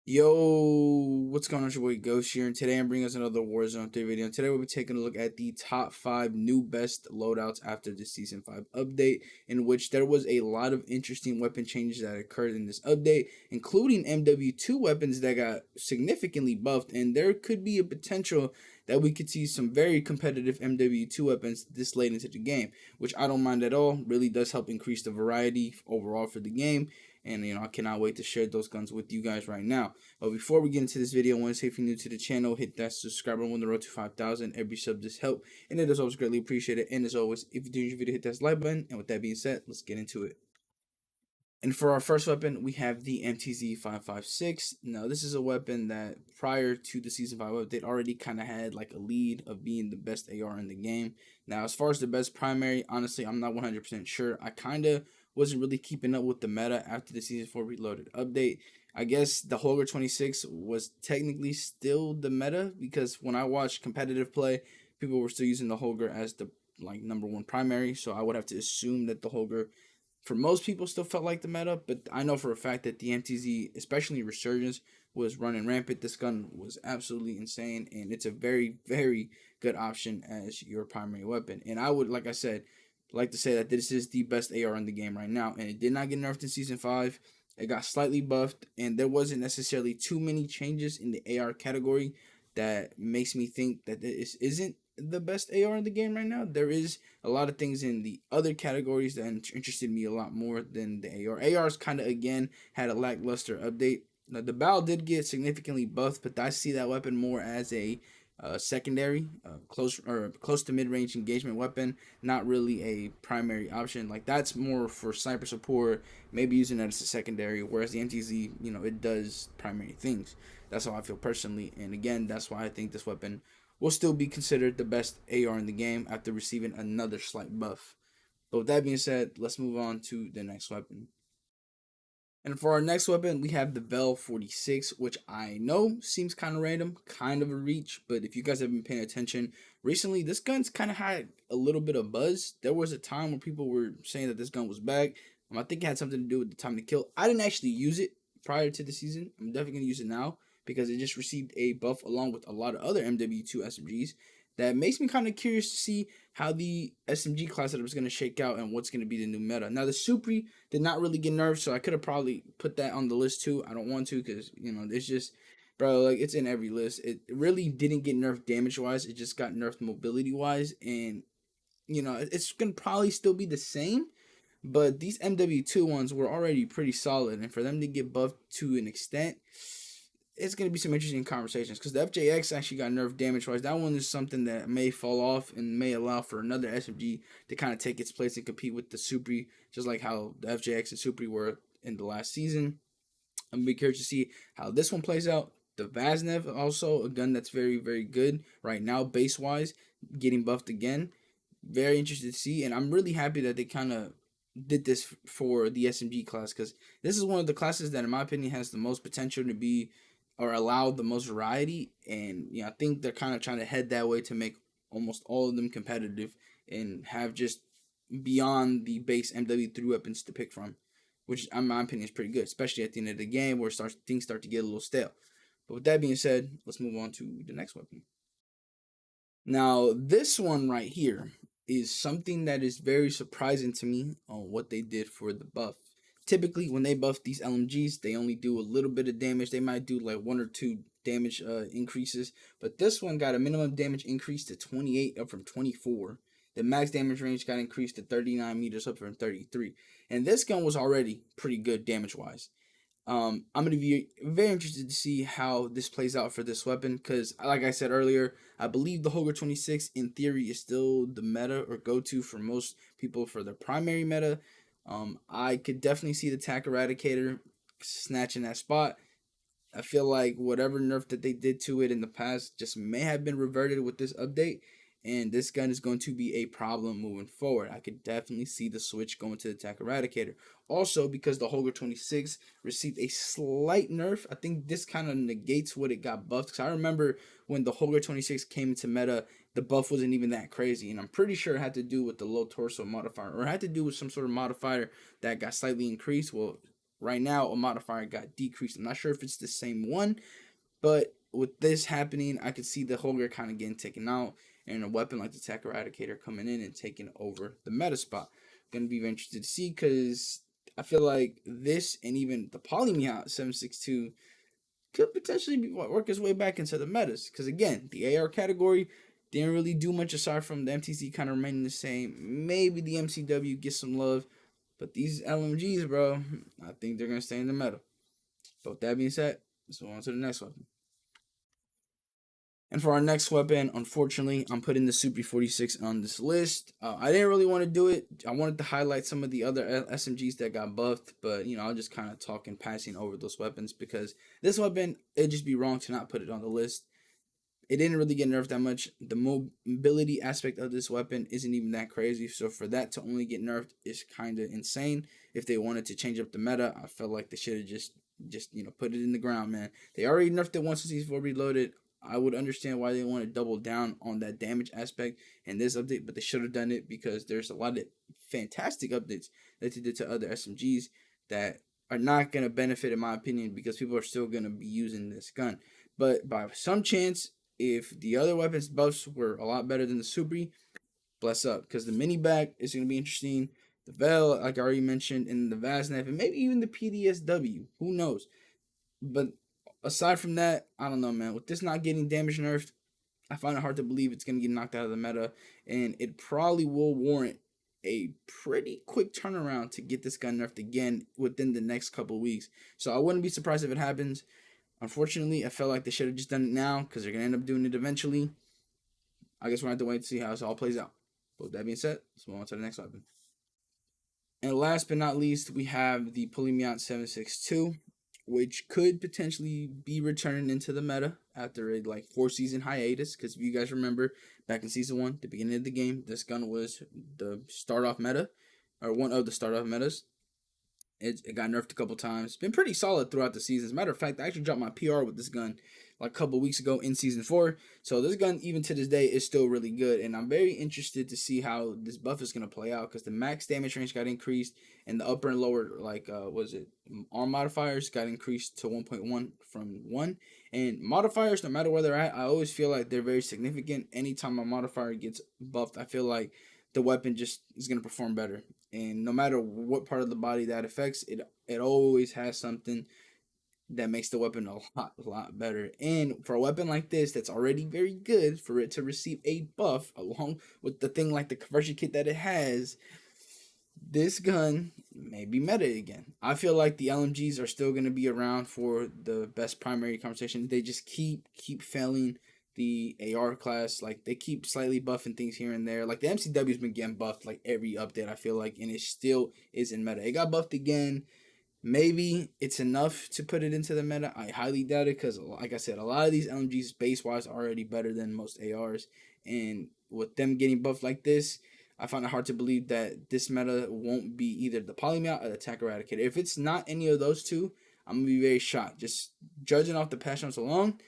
Yo, what's going on? It's your boy Ghost here, and today I'm bringing us another Warzone 3 video. And today we'll be taking a look at the top 5 new best loadouts after the Season 5 update, in which there was a lot of interesting weapon changes that occurred in this update, including MW2 weapons that got significantly buffed, and there could be a potential that we could see some very competitive MW2 weapons this late into the game, which I don't mind at all. Really does help increase the variety overall for the game, and I cannot wait to share those guns with you guys right now. But before we get into this video, I want to say if you're new to the channel, hit that subscribe button on the road to 5,000. Every sub does help, and it is always greatly appreciated. And as always, if you do enjoy the video, hit that like button. And with that being said, let's get into it. And for our first weapon, we have the MTZ-556. Now, this is a weapon that prior to the Season 5 update already kind of had like a lead of being the best AR in the game. Now, as far as the best primary, honestly, I'm not 100% sure. I kind of wasn't really keeping up with the meta after the Season 4 Reloaded update. I guess the Holger 26 was technically still the meta because when I watched competitive play, people were still using the Holger as the #1 primary. So I would have to assume that the Holger for most people still felt like the meta, but I know for a fact that the MTZ, especially Resurgence, was running rampant. This gun was absolutely insane, and it's a very, very good option as your primary weapon. And I would, like I said, like to say that this is the best AR in the game right now, and it did not get nerfed in Season 5. It got slightly buffed, and there wasn't necessarily too many changes in the AR category that makes me think that this isn't the best AR in the game right now. There is a lot of things in the other categories that interested me a lot more than the AR. AR's kind of again had a lackluster update. Now, the bow did get significantly buffed, but I see that weapon more as a secondary, close to mid range engagement weapon, not really a primary option. Like that's more for sniper support, maybe using that as a secondary. Whereas the MTZ, it does primary things. That's how I feel personally, and again, that's why I think this weapon will still be considered the best AR in the game after receiving another slight buff. But with that being said, let's move on to the next weapon. And for our next weapon, we have the Vel 46, which I know seems kind of random, kind of a reach, but if you guys have been paying attention, recently this gun's kind of had a little bit of buzz. There was a time where people were saying that this gun was back. I think it had something to do with the time to kill. I didn't actually use it prior to the season. I'm definitely going to use it now because it just received a buff along with a lot of other MW2 SMGs. That makes me kind of curious to see how the SMG class setup is going to shake out and what's going to be the new meta. Now, the Supri did not really get nerfed, so I could have probably put that on the list too. I don't want to because, it's just, bro, like it's in every list. It really didn't get nerfed damage-wise. It just got nerfed mobility-wise. And, it's going to probably still be the same. But these MW2 ones were already pretty solid. And for them to get buffed to an extent, it's going to be some interesting conversations because the FJX actually got nerfed damage wise. That one is something that may fall off and may allow for another SMG to kind of take its place and compete with the Supri, just like how the FJX and Supri were in the last season. I'm going to be curious to see how this one plays out. The Vaznev, also a gun that's very, very good right now, base wise, getting buffed again. Very interested to see, and I'm really happy that they kind of did this for the SMG class because this is one of the classes that, in my opinion, has the most potential to be or allow the most variety. And I think they're kind of trying to head that way to make almost all of them competitive and have just beyond the base MW3 weapons to pick from, which in my opinion is pretty good, especially at the end of the game where things start to get a little stale. But with that being said, let's move on to the next weapon. Now, this one right here is something that is very surprising to me on what they did for the buff. Typically, when they buff these LMGs, they only do a little bit of damage. They might do like 1 or 2 damage increases. But this one got a minimum damage increase to 28 up from 24. The max damage range got increased to 39 meters up from 33. And this gun was already pretty good damage-wise. I'm going to be very interested to see how this plays out for this weapon because, like I said earlier, I believe the Holger 26 in theory is still the meta or go-to for most people for their primary meta. I could definitely see the TAC Eradicator snatching that spot. I feel like whatever nerf that they did to it in the past just may have been reverted with this update, and this gun is going to be a problem moving forward. I could definitely see the switch going to the TAC Eradicator. Also, because the Holger 26 received a slight nerf, I think this kind of negates what it got buffed. Because I remember when the Holger 26 came into meta, the buff wasn't even that crazy. And I'm pretty sure it had to do with the low torso modifier, or it had to do with some sort of modifier that got slightly increased. Well, right now a modifier got decreased. I'm not sure if it's the same one, but with this happening, I could see the Holger kind of getting taken out and a weapon like the Tech Eradicator coming in and taking over the meta spot. Gonna be very interested to see because I feel like this and even the Polymeot 762 could potentially work his way back into the metas. Because again, the AR category didn't really do much aside from the MTC kind of remaining the same. Maybe the MCW gets some love, but these LMGs, bro, I think they're gonna stay in the meta. But with that being said, let's move on to the next weapon. And for our next weapon, unfortunately, I'm putting the Super 46 on this list. I didn't really want to do it. I wanted to highlight some of the other SMGs that got buffed, but I'll just kind of talk and passing over those weapons because this weapon, it'd just be wrong to not put it on the list. It didn't really get nerfed that much. The mobility aspect of this weapon isn't even that crazy, so for that to only get nerfed is kind of insane. If they wanted to change up the meta, I felt like they should have just put it in the ground, man. They already nerfed it once the Season 4 Reloaded. I would understand why they want to double down on that damage aspect in this update, but they should have done it because there's a lot of fantastic updates that they did to other SMGs that are not going to benefit, in my opinion, because people are still going to be using this gun. But by some chance, if the other weapons buffs were a lot better than the Supri, bless up, because the mini bag is going to be interesting. The Veil, like I already mentioned, and the Vaznev, and maybe even the PDSW. Who knows? But aside from that, I don't know, man. With this not getting damage nerfed, I find it hard to believe it's going to get knocked out of the meta, and it probably will warrant a pretty quick turnaround to get this gun nerfed again within the next couple weeks. So I wouldn't be surprised if it happens. Unfortunately, I felt like they should have just done it now because they're going to end up doing it eventually. I guess we're going to have to wait to see how this all plays out. But with that being said, let's move on to the next weapon. And last but not least, we have the Polymeot 762, which could potentially be returning into the meta after a 4-season hiatus. Because if you guys remember, back in Season 1, the beginning of the game, this gun was the start-off meta, or one of the start-off metas. It got nerfed a couple times. It's been pretty solid throughout the season. As a matter of fact, I actually dropped my PR with this gun like a couple weeks ago in Season 4. So this gun, even to this day, is still really good. And I'm very interested to see how this buff is going to play out because the max damage range got increased and the upper and lower, arm modifiers got increased to 1.1 from 1. And modifiers, no matter where they're at, I always feel like they're very significant. Anytime a modifier gets buffed, I feel like the weapon just is going to perform better. And no matter what part of the body that affects, it always has something that makes the weapon a lot better. And for a weapon like this that's already very good, for it to receive a buff along with the thing like the conversion kit that it has, this gun may be meta again. I feel like the LMGs are still going to be around for the best primary conversation. They just keep failing the AR class. Like, they keep slightly buffing things here and there. Like, the MCW's been getting buffed like every update, I feel like, and it still is in meta. It got buffed again. Maybe it's enough to put it into the meta. I highly doubt it because, like I said, a lot of these LMGs base-wise are already better than most ARs. And with them getting buffed like this, I find it hard to believe that this meta won't be either the Polymeot or the Tech Eradicator. If it's not any of those two, I'm going to be very shocked. Just judging off the patch notes alone,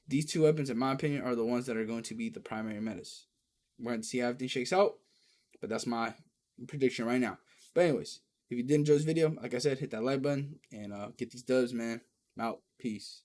these two weapons, in my opinion, are the ones that are going to be the primary metas. We're going to see how everything shakes out, but that's my prediction right now. But anyways, if you did enjoy this video, like I said, hit that like button and get these dubs, man. I'm out. Peace.